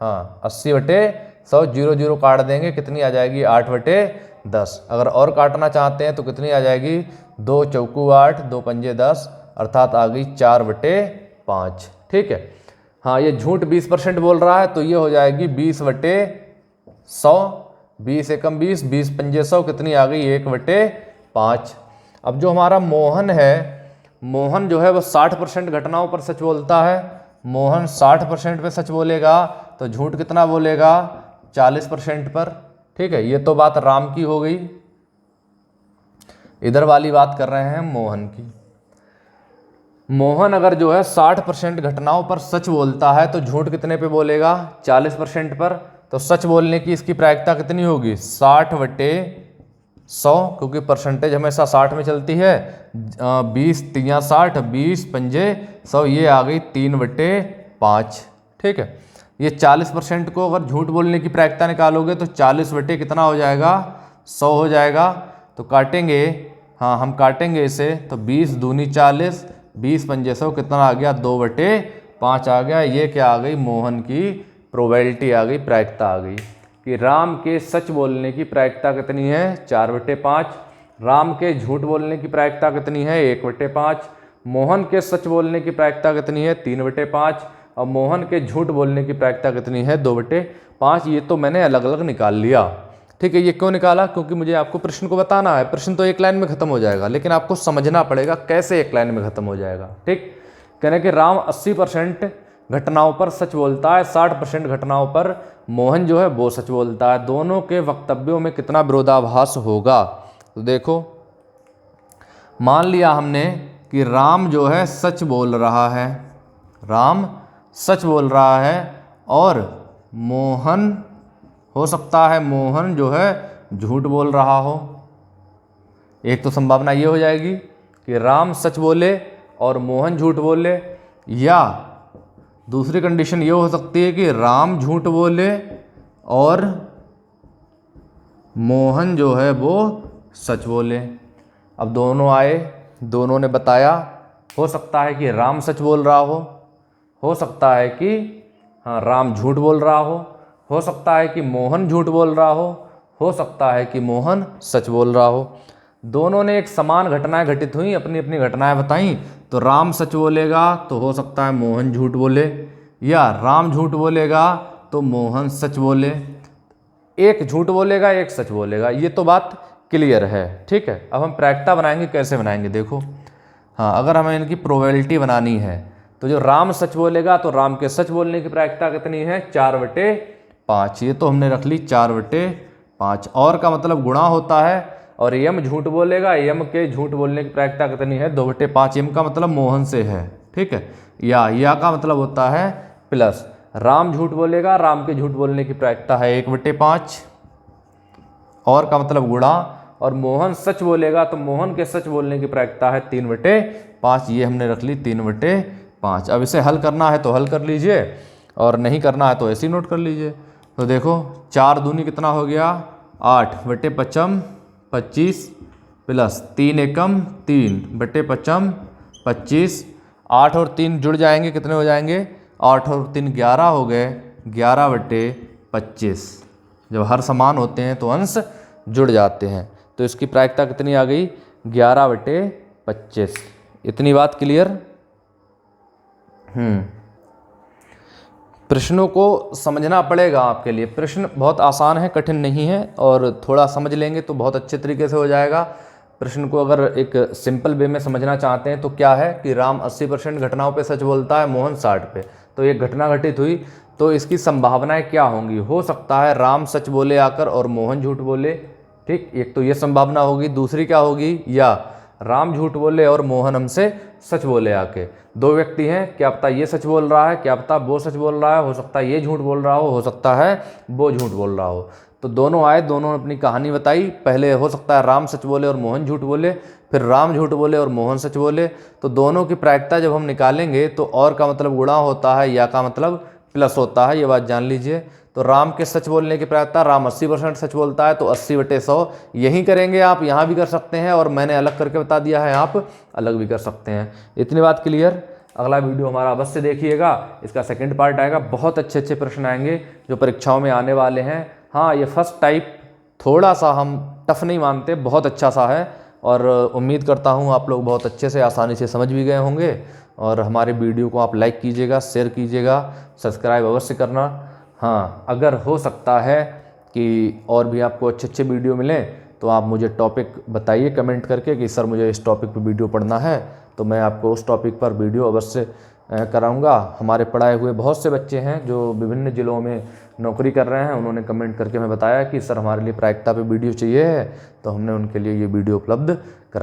[SPEAKER 1] हाँ 80/100, 0 काट देंगे, कितनी आ जाएगी, 8/10। अगर और काटना चाहते हैं तो कितनी आ जाएगी, 2 चौकू 8, 2 पंजे 10, अर्थात आ गई 4/5, ठीक है। हाँ, ये झूठ 20% बोल रहा है तो ये हो जाएगी 20/100, 20 एकम 20, 20 पंजे 100, कितनी आ गई, 1/5। अब जो हमारा मोहन है, मोहन जो है वो 60% घटनाओं पर सच बोलता है। मोहन 60% पे सच बोलेगा तो झूठ कितना बोलेगा, 40% पर, ठीक है। ये तो बात राम की हो गई। इधर वाली बात कर रहे हैं मोहन की। मोहन अगर जो है 60% घटनाओं पर सच बोलता है तो झूठ कितने पे बोलेगा, 40% पर। तो सच बोलने की इसकी प्रायिकता कितनी होगी, 60/100, क्योंकि परसेंटेज हमेशा 60 में चलती है। 20 तियां 60, 20 पंजे 100, ये आ गई 3/5, ठीक है। ये 40% को अगर झूठ बोलने की प्रायिकता निकालोगे तो 40 कितना हो जाएगा, 100 हो जाएगा। तो काटेंगे, हाँ हम काटेंगे इसे, तो 20 दूनी 40, 20 पंजे 100, कितना आ गया, 2/5 आ गया। ये क्या आ गई, मोहन की प्रोबेबिलिटी आ गई, प्रायिकता आ गई कि राम के सच बोलने की प्रायिकता कितनी है, 4/5। राम के झूठ बोलने की प्रायिकता कितनी है, 1/5। मोहन के सच बोलने की प्रायिकता कितनी है, 3/5। और मोहन के झूठ बोलने की प्रायिकता कितनी है, 2/5। ये तो मैंने अलग अलग निकाल लिया, ठीक है। ये क्यों निकाला, क्योंकि मुझे आपको प्रश्न को बताना है। प्रश्न तो एक लाइन में खत्म हो जाएगा, लेकिन आपको समझना पड़ेगा कैसे एक लाइन में खत्म हो जाएगा, ठीक। कहने कि राम 80% घटनाओं पर सच बोलता है, 60% घटनाओं पर मोहन जो है वो सच बोलता है। दोनों के वक्तव्यों में कितना विरोधाभास होगा, तो देखो, मान लिया हमने कि राम जो है सच बोल रहा है, राम सच बोल रहा है, और मोहन हो सकता है मोहन जो है झूठ बोल रहा हो। एक तो संभावना ये हो जाएगी कि राम सच बोले और मोहन झूठ बोले, या दूसरी कंडीशन ये हो सकती है कि राम झूठ बोले और मोहन जो है वो सच बोले। अब दोनों आए, दोनों ने बताया, हो सकता है कि राम सच बोल रहा हो सकता है कि हाँ राम झूठ बोल रहा हो सकता है कि मोहन झूठ बोल रहा हो सकता है कि मोहन सच बोल रहा हो। दोनों ने एक समान घटनाएं घटित हुई, अपनी अपनी घटनाएं बताई, तो राम सच बोलेगा तो हो सकता है मोहन झूठ बोले, या राम झूठ बोलेगा तो मोहन सच बोले। एक झूठ बोलेगा एक सच बोलेगा, ये तो बात क्लियर है। ठीक है, अब हम प्रायिकता बनाएंगे, कैसे बनाएंगे देखो। हाँ, अगर हमें इनकी प्रोबेबिलिटी बनानी है तो जो राम सच बोलेगा तो राम के सच बोलने की प्रायिकता कितनी है, 4/5। ये तो हमने रख ली 4/5। और का मतलब गुणा होता है, और यम झूठ बोलेगा, यम के झूठ बोलने की प्रायिकता कितनी है, 2/5। यम का मतलब मोहन से है। ठीक है, या का मतलब होता है प्लस। राम झूठ बोलेगा, राम के झूठ बोलने की प्रायिकता है 1/5, और का मतलब गुणा। और मोहन सच बोलेगा तो मोहन के सच बोलने की प्रायिकता है 3/5। ये हमने रख ली 3/5। अब इसे हल करना है तो हल कर लीजिए, और नहीं करना है तो ऐसे ही नोट कर लीजिए। तो देखो 4 दूनी कितना हो गया, 8/5 25 प्लस 3 एकम 3/5 25। 8 और 3 जुड़ जाएंगे, कितने हो जाएंगे, 8 और 3 11 हो गए, 11/25। जब हर समान होते हैं तो अंश जुड़ जाते हैं। तो इसकी प्रायिकता कितनी आ गई, 11/25। इतनी बात क्लियर। प्रश्नों को समझना पड़ेगा आपके लिए। प्रश्न बहुत आसान है, कठिन नहीं है, और थोड़ा समझ लेंगे तो बहुत अच्छे तरीके से हो जाएगा। प्रश्न को अगर एक सिंपल वे में समझना चाहते हैं तो क्या है कि राम 80% घटनाओं पे सच बोलता है, मोहन 60 पे। तो एक घटना घटित हुई तो इसकी संभावनाएं क्या होंगी, हो सकता है राम सच बोले आकर और मोहन झूठ बोले। ठीक, एक तो ये संभावना होगी। दूसरी क्या होगी, या राम झूठ बोले और मोहन हमसे सच बोले आके। दो व्यक्ति हैं, क्या पता ये सच बोल रहा है, क्या पता वो सच बोल रहा है, हो सकता है ये झूठ बोल रहा हो सकता है वो झूठ बोल रहा हो। तो दोनों आए, दोनों ने अपनी कहानी बताई। पहले हो सकता है राम सच बोले और मोहन झूठ बोले, फिर राम झूठ बोले और मोहन सच बोले। तो दोनों की प्रायिकता जब हम निकालेंगे तो और का मतलब गुणा होता है, या का मतलब प्लस होता है, ये बात जान लीजिए। तो राम के सच बोलने की प्रायिकता, राम 80% सच बोलता है तो 80/100 यही करेंगे। आप यहाँ भी कर सकते हैं, और मैंने अलग करके बता दिया है, आप अलग भी कर सकते हैं। इतनी बात क्लियर। अगला वीडियो हमारा अवश्य देखिएगा, इसका सेकंड पार्ट आएगा। बहुत अच्छे अच्छे प्रश्न आएंगे जो परीक्षाओं में आने वाले हैं। हाँ, ये फर्स्ट टाइप थोड़ा सा हम टफ नहीं मानते, बहुत अच्छा सा है, और उम्मीद करता हूँ आप लोग बहुत अच्छे से आसानी से समझ भी गए होंगे। और हमारे वीडियो को आप लाइक कीजिएगा, शेयर कीजिएगा, सब्सक्राइब अवश्य करना। हाँ, अगर हो सकता है कि और भी आपको अच्छे अच्छे वीडियो मिलें तो आप मुझे टॉपिक बताइए कमेंट करके कि सर मुझे इस टॉपिक पर वीडियो पढ़ना है, तो मैं आपको उस टॉपिक पर वीडियो अवश्य कराऊंगा। हमारे पढ़ाए हुए बहुत से बच्चे हैं जो विभिन्न ज़िलों में नौकरी कर रहे हैं, उन्होंने कमेंट करके हमें बताया कि सर हमारे लिए प्रायिकता पे वीडियो चाहिए है, तो हमने उनके लिए ये वीडियो उपलब्ध करा।